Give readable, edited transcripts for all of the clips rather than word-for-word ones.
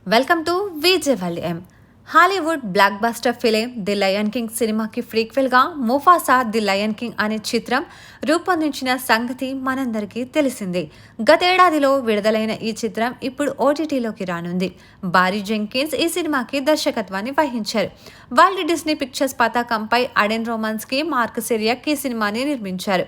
Welcome to Vijayavalli. Hollywood blockbuster film The Lion King సినిమాకి ప్రీక్వెల్గా Mufasa The Lion King అనే చిత్రం రూపొందించిన సంగతి మనందరికీ తెలిసిందే. గతేడాదిలో విడుదలైన ఈ చిత్రం ఇప్పుడు ఓటీటీలోకి రానుంది. బారీ జెంకిన్స్ ఈ సినిమాకి దర్శకత్వాన్ని వహించారు. వాల్ట్ డిస్నీ పిక్చర్స్ పతాకంపై అడెన్ రోమన్స్కి మార్క్ సిరియాక్ ఈ సినిమాని నిర్మించారు.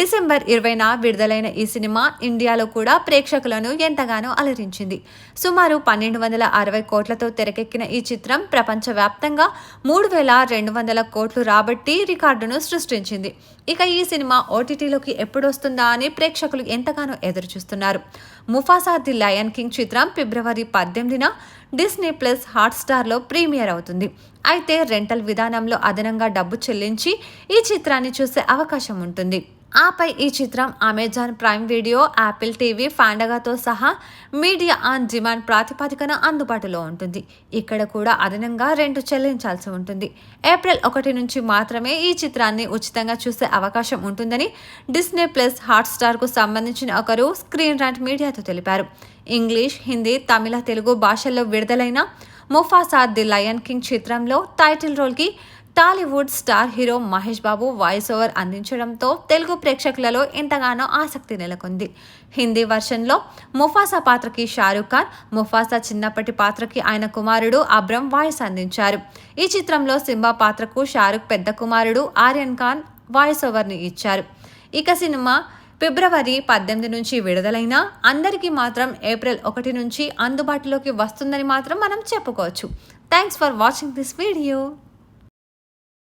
డిసెంబర్ 20న విడుదలైన ఈ సినిమా ఇండియాలో కూడా ప్రేక్షకులను ఎంతగానో అలరించింది. సుమారు 1260 కోట్లతో తెరకెక్కిన ఈ చిత్రం ప్రపంచవ్యాప్తంగా 3200 కోట్లు రాబట్టి రికార్డును సృష్టించింది. ఇక ఈ సినిమా ఓటీటీలోకి ఎప్పుడొస్తుందా అని ప్రేక్షకులు ఎంతగానో ఎదురుచూస్తున్నారు. ముఫాసా ది లయన్ కింగ్ చిత్రం ఫిబ్రవరి 18న డిస్నీ ప్లస్ హాట్స్టార్లో ప్రీమియర్ అవుతుంది. అయితే రెంటల్ విధానంలో అదనంగా డబ్బు చెల్లించి ఈ చిత్రాన్ని చూసే అవకాశం ఉంటుంది. ఆపై ఈ చిత్రం Amazon Prime Video, Apple TV, ఫాండగాతో సహా మీడియా ఆన్ డిమాండ్ ప్రాతిపదికన అందుబాటులో ఉంటుంది. ఇక్కడ కూడా అదనంగా రెంట్ చెల్లించాల్సి ఉంటుంది. ఏప్రిల్ 1 నుంచి మాత్రమే ఈ చిత్రాన్ని ఉచితంగా చూసే అవకాశం ఉంటుందని డిస్నీ ప్లస్ హాట్స్టార్కు సంబంధించిన ఒకరు స్క్రీన్ రంట్ మీడియాతో తెలిపారు. ఇంగ్లీష్, హిందీ, తమిళ, తెలుగు భాషల్లో విడుదలైన ముఫాసా ది లయన్ కింగ్ చిత్రంలో టైటిల్ రోల్కి Tollywood star hero Mahesh Babu voice over అందించడంతో తెలుగు ప్రేక్షకులలో ఎంతగానో ఆసక్తి నెలకొంది. హిందీ వర్షన్లో ముఫాసా పాత్రకి షారూఖ్ ఖాన్, ముఫాసా చిన్నప్పటి పాత్రకి ఆయన కుమారుడు అబ్రమ్ వాయిస్ అందించారు. ఈ చిత్రంలో సింబా పాత్రకు షారూఖ్ పెద్ద కుమారుడు ఆర్యన్ ఖాన్ వాయిస్ ఓవర్ని ఇచ్చారు. ఇక సినిమా ఫిబ్రవరి 18 నుంచి విడుదలైనా అందరికీ మాత్రం ఏప్రిల్ 1 నుంచి అందుబాటులోకి వస్తుందని మాత్రం మనం చెప్పుకోవచ్చు. Thanks for watching this video.